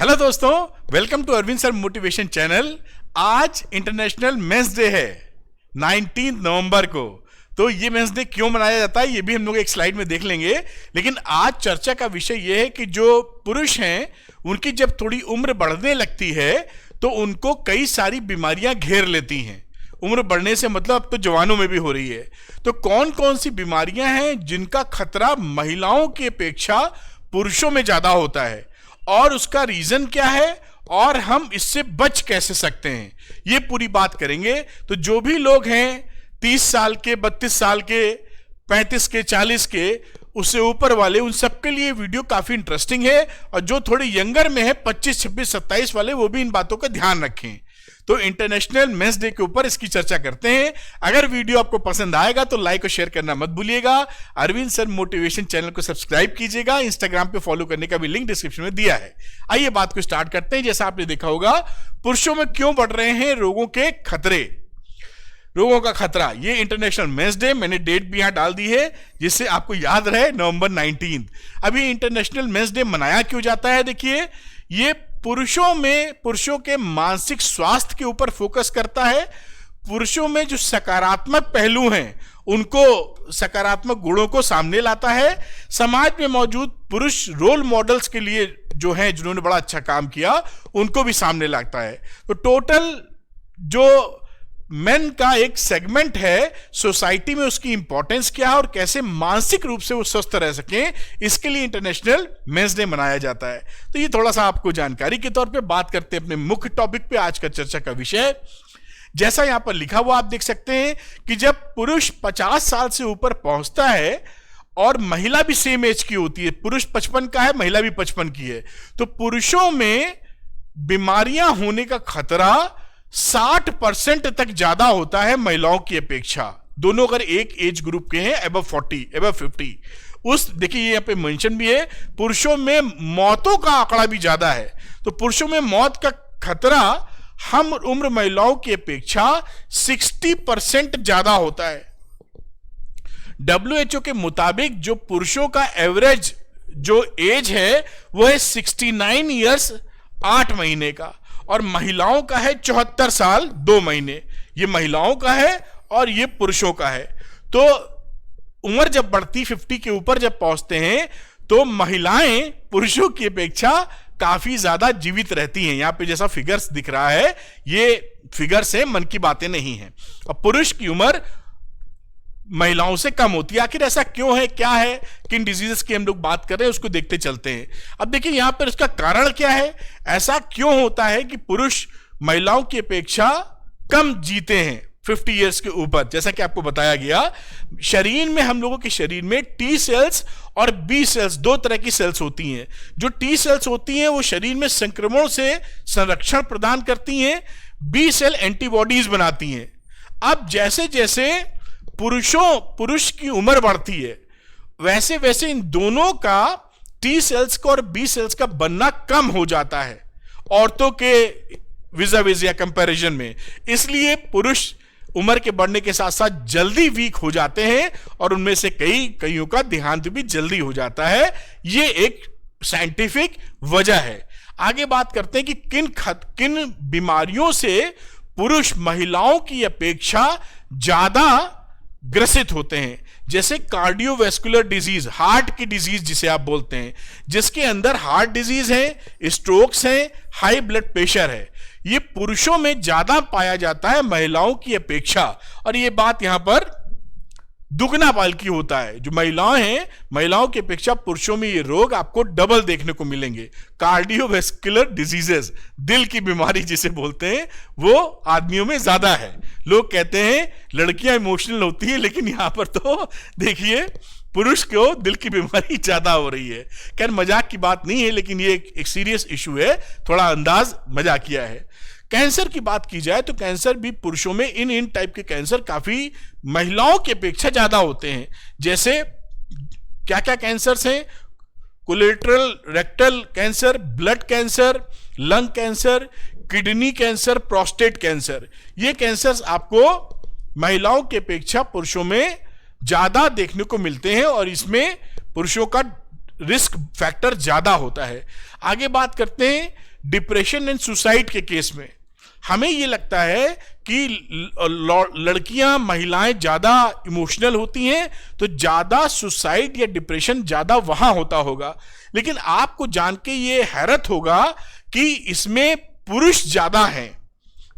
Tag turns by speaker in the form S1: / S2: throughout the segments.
S1: Hello दोस्तों, welcome to Arvind sir motivation channel. आज international men's day है 19 नवंबर को। तो ये मेंस डे क्यों मनाया जाता है ये भी हम लोग एक स्लाइड में देख लेंगे, लेकिन आज चर्चा का विषय ये है कि जो पुरुष हैं उनकी जब थोड़ी उम्र बढ़ने लगती है तो उनको कई सारी बीमारियां घेर लेती हैं। उम्र बढ़ने से मतलब अब तो जवानों में भी हो रही है। तो कौन कौन सी बीमारियां हैं जिनका खतरा महिलाओं की अपेक्षा पुरुषों में ज्यादा होता है और उसका रीजन क्या है और हम इससे बच कैसे सकते हैं, ये पूरी बात करेंगे। तो जो भी लोग हैं 30 साल के, 32 साल के, 35 के, 40 के, उससे ऊपर वाले, उन सबके लिए वीडियो काफी इंटरेस्टिंग है। और जो थोड़े यंगर में है 25, 26, 27 वाले, वो भी इन बातों का ध्यान रखें। तो इंटरनेशनल मेंस डे के ऊपर इसकी चर्चा करते हैं। अगर वीडियो आपको पसंद आएगा तो लाइक और शेयर करना मत भूलिएगा। अरविंद सर मोटिवेशन चैनल को सब्सक्राइब कीजिएगा। इंस्टाग्राम पे फॉलो करने का भी लिंक डिस्क्रिप्शन में दिया है। आइए बात को स्टार्ट करते हैं। जैसा आपने देखा होगा, पुरुषों में क्यों बढ़ रहे हैं रोगों के खतरे, रोगों का खतरा। ये इंटरनेशनल मेंस डे, मैंने डेट भी यहां डाल दी है जिससे आपको याद रहे, नवंबर 19। अभी इंटरनेशनल मेंस डे मनाया क्यों जाता है? देखिए, ये पुरुषों के मानसिक स्वास्थ्य के ऊपर फोकस करता है। पुरुषों में जो सकारात्मक पहलू हैं उनको, सकारात्मक गुणों को सामने लाता है। समाज में मौजूद पुरुष रोल मॉडल्स के लिए जो हैं, जिन्होंने बड़ा अच्छा काम किया, उनको भी सामने लाता है। तो टोटल जो मेन का एक सेगमेंट है सोसाइटी में, उसकी इंपॉर्टेंस क्या है और कैसे मानसिक रूप से वो स्वस्थ रह सकें, इसके लिए इंटरनेशनल मेंस डे मनाया जाता है। तो ये थोड़ा सा आपको जानकारी के तौर पे बात करते हैं अपने मुख्य टॉपिक पे। आज का चर्चा का विषय, जैसा यहां पर लिखा हुआ आप देख सकते हैं कि जब पुरुष 50 साल से ऊपर पहुंचता है और महिला भी सेम एज की होती है, पुरुष 55 का है, महिला भी 55 की है, तो पुरुषों में बीमारियां होने का खतरा 60% तक ज्यादा होता है महिलाओं की अपेक्षा। दोनों अगर एक एज ग्रुप के हैं, अबव 40, अबव 50, उस देखिए यहां पे मेंशन भी है, पुरुषों में मौतों का आंकड़ा भी ज्यादा है। तो पुरुषों में मौत का खतरा हम उम्र महिलाओं की अपेक्षा 60% ज्यादा होता है। WHO के मुताबिक जो पुरुषों का एवरेज जो एज है वो है 69 ईयर्स 8 महीने का, और महिलाओं का है 74 साल 2 महीने। ये महिलाओं का है और ये पुरुषों का है। तो उम्र जब बढ़ती 50 के ऊपर जब पहुंचते हैं तो महिलाएं पुरुषों की अपेक्षा काफी ज्यादा जीवित रहती हैं। यहां पे जैसा फिगर्स दिख रहा है, ये फिगर्स है, मन की बातें नहीं है। और पुरुष की उम्र महिलाओं से कम होती है। आखिर ऐसा क्यों है, क्या है, किन डिजीजेस की हम लोग बात कर रहे हैं, उसको देखते चलते हैं। अब देखिए यहां पर इसका कारण क्या है, ऐसा क्यों होता है कि पुरुष महिलाओं की अपेक्षा कम जीते हैं 50 इयर्स के ऊपर। जैसा कि आपको बताया गया, शरीर में, हम लोगों के शरीर में टी सेल्स और बी सेल्स, दो तरह की सेल्स होती हैं। जो टी सेल्स होती हैं वो शरीर में संक्रमण से संरक्षण प्रदान करती हैं, बी सेल एंटीबॉडीज बनाती हैं। अब जैसे जैसे पुरुष की उम्र बढ़ती है, वैसे वैसे इन दोनों का, टी सेल्स का और बी सेल्स का बनना कम हो जाता है औरतों के विज़ा-विज़ या कंपैरिजन में। इसलिए पुरुष उम्र के बढ़ने के साथ साथ जल्दी वीक हो जाते हैं और उनमें से कईयों का देहांत भी जल्दी हो जाता है। ये एक साइंटिफिक वजह है। आगे बात करते हैं कि किन बीमारियों से पुरुष महिलाओं की अपेक्षा ज्यादा ग्रसित होते हैं। जैसे कार्डियोवैस्कुलर डिजीज, हार्ट की डिजीज जिसे आप बोलते हैं, जिसके अंदर हार्ट डिजीज है, स्ट्रोक्स है, हाई ब्लड प्रेशर है, ये पुरुषों में ज्यादा पाया जाता है महिलाओं की अपेक्षा। और ये बात यहां पर दुगना बल्कि होता है। जो महिलाएं हैं, महिलाओं की अपेक्षा पुरुषों में ये रोग आपको डबल देखने को मिलेंगे। कार्डियोवैस्कुलर डिजीजेस, दिल की बीमारी जिसे बोलते हैं, वो आदमियों में ज्यादा है। लोग कहते हैं लड़कियां इमोशनल होती है, लेकिन यहां पर तो देखिए पुरुष को दिल की बीमारी ज्यादा हो रही है। खैर मजाक की बात नहीं है, लेकिन ये एक सीरियस इशू है, थोड़ा अंदाज मजाकिया है। कैंसर की बात की जाए तो कैंसर भी पुरुषों में इन टाइप के कैंसर काफी महिलाओं की अपेक्षा ज्यादा होते हैं। जैसे क्या क्या कैंसर्स हैं? Collateral rectal cancer, blood cancer, lung cancer, kidney cancer, prostate cancer. ये कैंसर्स आपको महिलाओं की अपेक्षा पुरुषों में ज्यादा देखने को मिलते हैं और इसमें पुरुषों का रिस्क फैक्टर ज्यादा होता है। आगे बात करते हैं डिप्रेशन एंड सुसाइड के केस में हमें यह लगता है कि लड़कियां, महिलाएं ज्यादा इमोशनल होती हैं, तो ज्यादा सुसाइड या डिप्रेशन ज्यादा वहां होता होगा। लेकिन आपको जान के ये हैरत होगा कि इसमें पुरुष ज्यादा हैं।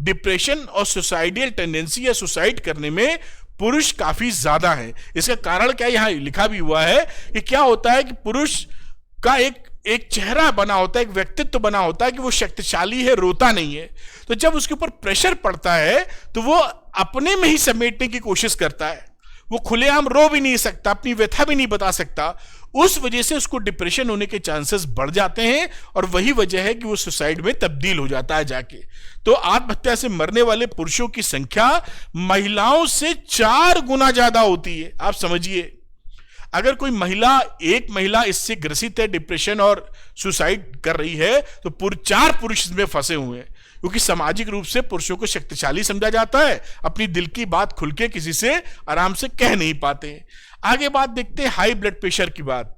S1: डिप्रेशन और सुसाइडियल टेंडेंसी या सुसाइड करने में पुरुष काफी ज्यादा है। इसका कारण क्या, यहां लिखा भी हुआ है कि क्या होता है कि पुरुष का एक चेहरा बना होता है, एक व्यक्तित्व बना होता है कि वो शक्तिशाली है, रोता नहीं है। तो जब उसके ऊपर प्रेशर पड़ता है तो वो अपने में ही समेटने की कोशिश करता है। वो खुलेआम रो भी नहीं सकता, अपनी व्यथा भी नहीं बता सकता। उस वजह से उसको डिप्रेशन होने के चांसेस बढ़ जाते हैं और वही वजह है कि वो सुसाइड में तब्दील हो जाता है जाके। तो आत्महत्या से मरने वाले पुरुषों की संख्या महिलाओं से 4 गुना ज्यादा होती है। आप समझिए, अगर कोई महिला, एक महिला इससे ग्रसित है, डिप्रेशन और सुसाइड कर रही है, तो 4 पुरुष इसमें फंसे हुए हैं। क्योंकि सामाजिक रूप से पुरुषों को शक्तिशाली समझा जाता है, अपनी दिल की बात खुल के किसी से आराम से कह नहीं पाते हैं। आगे बात देखते हैं हाई ब्लड प्रेशर की बात,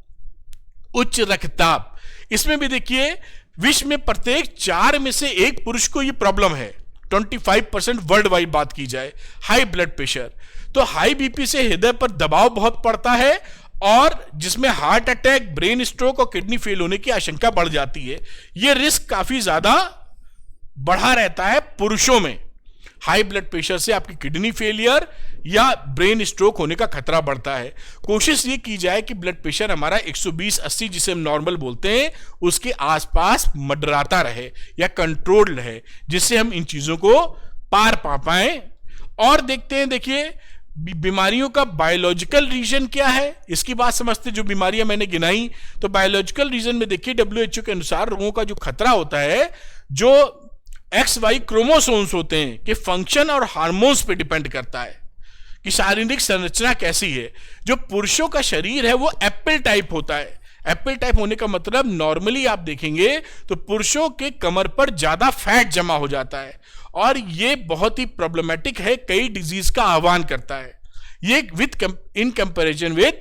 S1: उच्च रक्तचाप। इसमें भी देखिए, विश्व में प्रत्येक 4 में से 1 पुरुष को यह प्रॉब्लम है। 25% वर्ल्ड वाइड बात की जाए, हाई ब्लड प्रेशर। तो हाई बीपी से हृदय पर दबाव बहुत पड़ता है और जिसमें हार्ट अटैक, ब्रेन स्ट्रोक और किडनी फेल होने की आशंका बढ़ जाती है। यह रिस्क काफी ज्यादा बढ़ा रहता है पुरुषों में। हाई ब्लड प्रेशर से आपकी किडनी फेलियर या ब्रेन स्ट्रोक होने का खतरा बढ़ता है। कोशिश ये की जाए कि ब्लड प्रेशर हमारा 120-80 जिसे हम नॉर्मल बोलते हैं उसके आसपास मंडराता रहे या कंट्रोल्ड रहे, जिससे हम इन चीजों को पार पा पाए। और देखते हैं, देखिए बीमारियों का बायोलॉजिकल रीजन क्या है, इसकी बात समझते। जो बीमारियां मैंने गिनाई, तो बायोलॉजिकल रीजन में देखिए WHO के अनुसार रोगों का जो खतरा होता है, जो XY क्रोमोसोम्स होते हैं कि फंक्शन और हार्मोन्स पे डिपेंड करता है कि शारीरिक संरचना कैसी है। जो पुरुषों का शरीर है वो एप्पल टाइप होता है। एप्पल टाइप होने का मतलब नॉर्मली आप देखेंगे तो पुरुषों के कमर पर ज्यादा फैट जमा हो जाता है और ये बहुत ही प्रॉब्लमेटिक है, कई डिजीज का आह्वान करता है। ये इन कंपैरिजन विद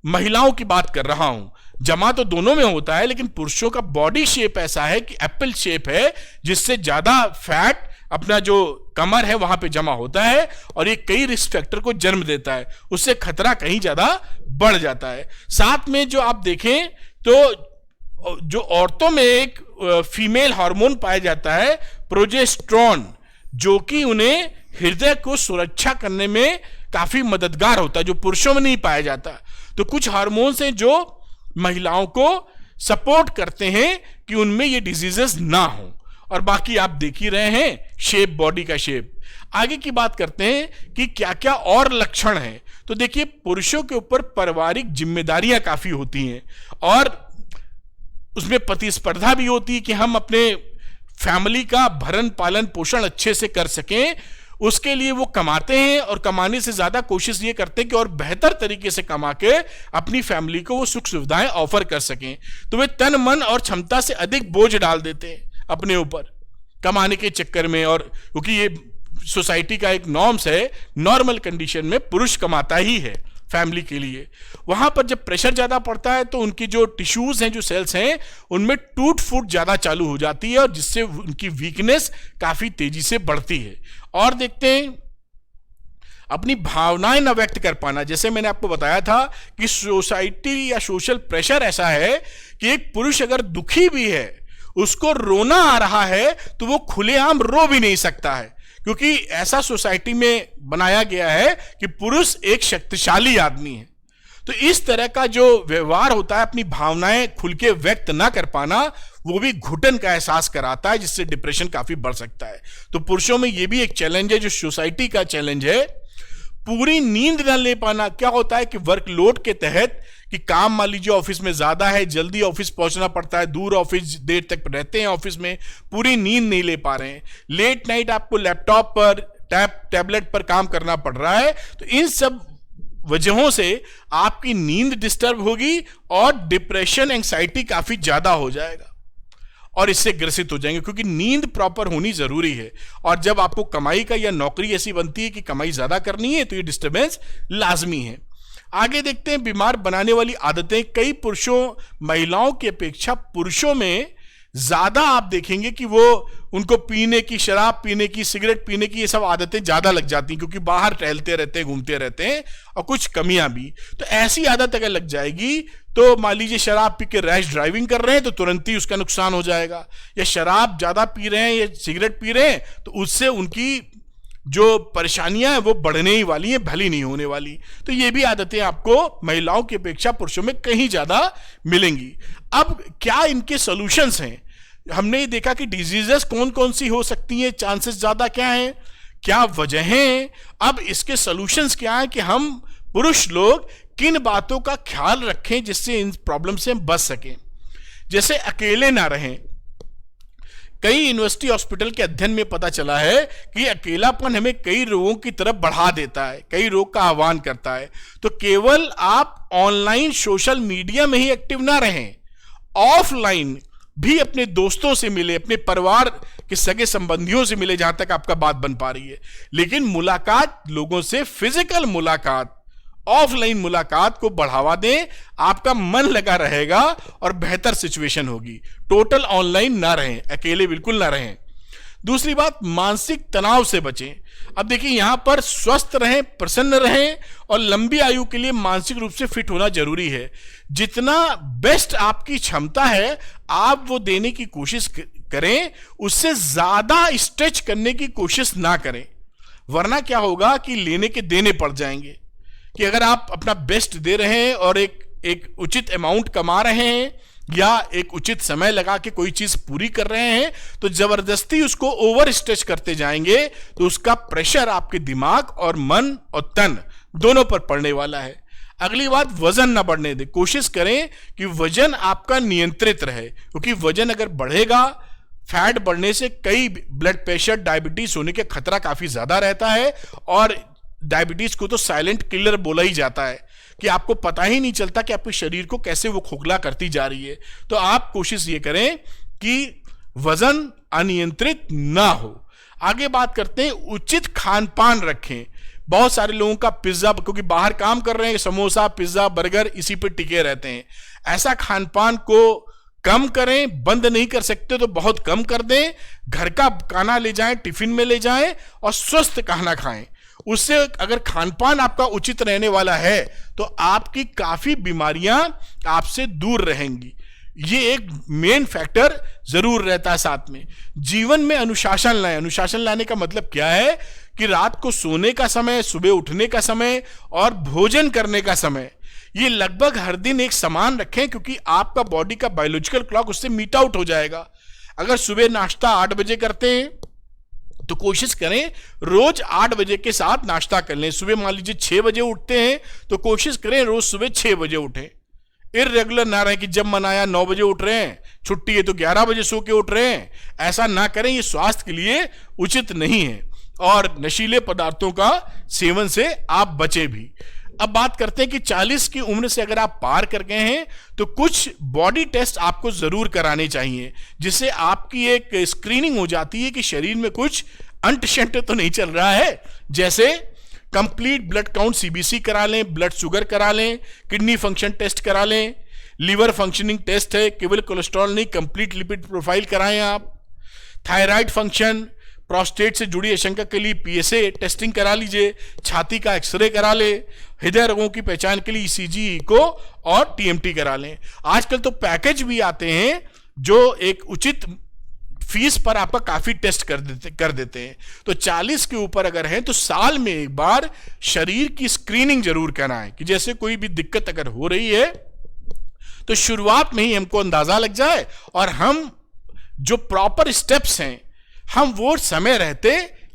S1: महिलाओं की बात कर रहा हूं। जमा तो दोनों में होता है, लेकिन पुरुषों का बॉडी शेप ऐसा है कि एप्पल शेप है, जिससे ज्यादा फैट अपना जो कमर है वहां पे जमा होता है और ये कई रिस्क फैक्टर को जन्म देता है, उससे खतरा कहीं ज्यादा बढ़ जाता है। साथ में जो आप देखें तो जो औरतों में एक फीमेल हार्मोन पाया जाता है प्रोजेस्टेरोन, जो कि उन्हें हृदय को सुरक्षा करने में काफी मददगार होता है, जो पुरुषों में नहीं पाया जाता। तो कुछ हार्मोन्स हैं जो महिलाओं को सपोर्ट करते हैं कि उनमें ये डिजीजेस ना हो। और बाकी आप देख ही रहे हैं शेप, बॉडी का शेप। आगे की बात करते हैं कि क्या क्या और लक्षण हैं। तो देखिए, पुरुषों के ऊपर पारिवारिक जिम्मेदारियां काफी होती हैं और उसमें प्रतिस्पर्धा भी होती है कि हम अपने फैमिली का भरण पालन पोषण अच्छे से कर सकें। उसके लिए वो कमाते हैं और कमाने से ज्यादा कोशिश ये करते हैं कि और बेहतर तरीके से कमा के अपनी फैमिली को वो सुख सुविधाएं ऑफर कर सकें। तो वे तन मन और क्षमता से अधिक बोझ डाल देते हैं अपने ऊपर कमाने के चक्कर में। और क्योंकि ये सोसाइटी का एक नॉर्म्स है, नॉर्मल कंडीशन में पुरुष कमाता ही है फैमिली के लिए। वहां पर जब प्रेशर ज्यादा पड़ता है तो उनकी जो टिश्यूज हैं, जो सेल्स हैं, उनमें टूट फूट ज्यादा चालू हो जाती है और जिससे उनकी वीकनेस काफी तेजी से बढ़ती है। और देखते हैं अपनी भावनाएं न व्यक्त कर पाना। जैसे मैंने आपको बताया था कि सोसाइटी या सोशल प्रेशर ऐसा है कि एक पुरुष अगर दुखी भी है, उसको रोना आ रहा है, तो वो खुलेआम रो भी नहीं सकता है, क्योंकि ऐसा सोसाइटी में बनाया गया है कि पुरुष एक शक्तिशाली आदमी है। तो इस तरह का जो व्यवहार होता है, अपनी भावनाएं खुल के व्यक्त ना कर पाना, वो भी घुटन का एहसास कराता है, जिससे डिप्रेशन काफी बढ़ सकता है। तो पुरुषों में ये भी एक चैलेंज है, जो सोसाइटी का चैलेंज है। पूरी नींद न ले पाना। क्या होता है कि वर्कलोड के तहत कि काम मान लीजिए ऑफिस में ज्यादा है, जल्दी ऑफिस पहुंचना पड़ता है, दूर ऑफिस, देर तक रहते हैं ऑफिस में, पूरी नींद नहीं ले पा रहे हैं, लेट नाइट आपको लैपटॉप पर, टैबलेट पर काम करना पड़ रहा है। तो इन सब वजहों से आपकी नींद डिस्टर्ब होगी और डिप्रेशन, एंग्जाइटी काफी ज्यादा हो जाएगा और इससे ग्रसित हो जाएंगे, क्योंकि नींद प्रॉपर होनी जरूरी है। और जब आपको कमाई का या नौकरी ऐसी बनती है कि कमाई ज्यादा करनी है, तो ये डिस्टर्बेंस लाजमी है। आगे देखते हैं बीमार बनाने वाली आदतें। कई पुरुषों, महिलाओं की अपेक्षा पुरुषों में ज्यादा आप देखेंगे कि वो उनको पीने की, शराब पीने की, सिगरेट पीने की, ये सब आदतें ज्यादा लग जाती हैं, क्योंकि बाहर टहलते रहते हैं, घूमते रहते हैं, और कुछ कमियां भी। तो ऐसी आदत अगर लग जाएगी तो मान लीजिए शराब पी के रैश ड्राइविंग कर रहे हैं तो तुरंत ही उसका नुकसान हो जाएगा, या शराब ज्यादा पी रहे हैं या सिगरेट पी रहे हैं तो उससे उनकी जो परेशानियां हैं वो बढ़ने ही वाली हैं, भली नहीं होने वाली। तो ये भी आदतें आपको महिलाओं की अपेक्षा पुरुषों में कहीं ज्यादा मिलेंगी। अब क्या इनके सॉल्यूशंस हैं? हमने ये देखा कि डिजीजेस कौन कौन सी हो सकती हैं, चांसेस ज्यादा क्या हैं, क्या वजहें। अब इसके सॉल्यूशंस क्या है कि हम पुरुष लोग किन बातों का ख्याल रखें जिससे इन प्रॉब्लम से हम बच सकें। जैसे अकेले ना रहें। कई यूनिवर्सिटी हॉस्पिटल के अध्ययन में पता चला है कि अकेलापन हमें कई रोगों की तरफ बढ़ा देता है, कई रोग का आह्वान करता है। तो केवल आप ऑनलाइन सोशल मीडिया में ही एक्टिव ना रहें, ऑफलाइन भी अपने दोस्तों से मिले, अपने परिवार के सगे संबंधियों से मिले जहां तक आपका बात बन पा रही है। लेकिन मुलाकात लोगों से, फिजिकल मुलाकात, ऑफलाइन मुलाकात को बढ़ावा दें, आपका मन लगा रहेगा और बेहतर सिचुएशन होगी। टोटल ऑनलाइन ना रहें, अकेले बिल्कुल ना रहें। दूसरी बात, मानसिक तनाव से बचें। अब देखिए यहां पर स्वस्थ रहें, प्रसन्न रहें और लंबी आयु के लिए मानसिक रूप से फिट होना जरूरी है। जितना बेस्ट आपकी क्षमता है आप वो देने की कोशिश करें, उससे ज्यादा स्ट्रेच करने की कोशिश ना करें, वरना क्या होगा कि लेने के देने पड़ जाएंगे। कि अगर आप अपना बेस्ट दे रहे हैं और एक उचित अमाउंट कमा रहे हैं या एक उचित समय लगा के कोई चीज पूरी कर रहे हैं, तो जबरदस्ती उसको ओवर स्ट्रेच करते जाएंगे तो उसका प्रेशर आपके दिमाग और मन और तन दोनों पर पड़ने वाला है। अगली बात, वजन ना बढ़ने दें। कोशिश करें कि वजन आपका नियंत्रित रहे, क्योंकि वजन अगर बढ़ेगा, फैट बढ़ने से कई ब्लड प्रेशर, डायबिटीज होने के खतरा काफी ज्यादा रहता है। और डायबिटीज को तो साइलेंट किलर बोला ही जाता है कि आपको पता ही नहीं चलता कि आपके शरीर को कैसे वो खोखला करती जा रही है। तो आप कोशिश ये करें कि वजन अनियंत्रित ना हो। आगे बात करते हैं, उचित खान पान रखें। बहुत सारे लोगों का पिज्जा, क्योंकि बाहर काम कर रहे हैं, समोसा, पिज्जा, बर्गर इसी पे टिके रहते हैं। ऐसा खान पान को कम करें, बंद नहीं कर सकते तो बहुत कम कर दें। घर का खाना ले जाएं, टिफिन में ले जाएं और स्वस्थ खाना खाएं। उससे अगर खानपान आपका उचित रहने वाला है तो आपकी काफी बीमारियां आपसे दूर रहेंगी। ये एक मेन फैक्टर जरूर रहता है। साथ में जीवन में अनुशासन लाएं। अनुशासन लाने का मतलब क्या है कि रात को सोने का समय, सुबह उठने का समय और भोजन करने का समय, ये लगभग हर दिन एक समान रखें, क्योंकि आपका बॉडी का बायोलॉजिकल क्लॉक उससे मीट आउट हो जाएगा। अगर सुबह नाश्ता 8 बजे करते हैं तो कोशिश करें रोज 8 बजे के साथ नाश्ता कर लें। सुबह मान लीजिए 6 बजे उठते हैं तो कोशिश करें रोज सुबह 6 बजे उठें। इर्रेगुलर ना रहे कि जब मन आया 9 बजे उठ रहे हैं, छुट्टी है तो 11 बजे सो के उठ रहे हैं। ऐसा ना करें, ये स्वास्थ्य के लिए उचित नहीं है। और नशीले पदार्थों का सेवन से आप बचे भी। अब बात करते हैं कि 40 की उम्र से अगर आप पार कर गए हैं तो कुछ बॉडी टेस्ट आपको जरूर कराने चाहिए, जिससे आपकी एक स्क्रीनिंग हो जाती है कि शरीर में कुछ अंट शंट तो नहीं चल रहा है। जैसे कंप्लीट ब्लड काउंट सीबीसी करा लें, ब्लड शुगर करा लें, किडनी फंक्शन टेस्ट करा लें, लिवर फंक्शनिंग टेस्ट है, केवल कोलेस्ट्रॉल नहीं, कंप्लीट लिपिड प्रोफाइल कराएं आप। थायराइड फंक्शन, प्रोस्टेट से जुड़ी आशंका के लिए पीएसए टेस्टिंग करा लीजिए, छाती का एक्सरे करा ले, हृदय रोगों की पहचान के लिए ईसीजी, इको और टीएमटी करा लें। आजकल तो पैकेज भी आते हैं जो एक उचित फीस पर आपका काफी टेस्ट कर देते हैं। तो 40 के ऊपर अगर हैं तो साल में एक बार शरीर की स्क्रीनिंग जरूर कराएं, कि जैसे कोई भी दिक्कत अगर हो रही है तो शुरुआत में ही हमको अंदाजा लग जाए और हम जो प्रॉपर स्टेप्स हैं हम वो समय रहते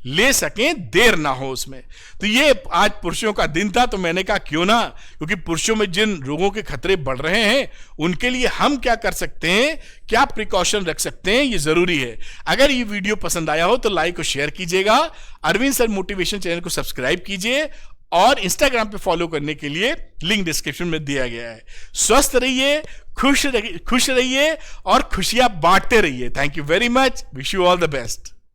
S1: ले सकें, देर ना हो उसमें। तो ये आज पुरुषों का दिन था, तो मैंने कहा क्यों ना, क्योंकि पुरुषों में जिन रोगों के खतरे बढ़ रहे हैं उनके लिए हम क्या कर सकते हैं, क्या प्रिकॉशन रख सकते हैं, ये जरूरी है। अगर ये वीडियो पसंद आया हो तो लाइक और शेयर कीजिएगा, अरविंद सर मोटिवेशन चैनल को सब्सक्राइब कीजिए और इंस्टाग्राम पे फॉलो करने के लिए लिंक डिस्क्रिप्शन में दिया गया है। स्वस्थ रहिए, खुश रहिए और खुशियां बांटते रहिए। Thank you very much, wish you all the best.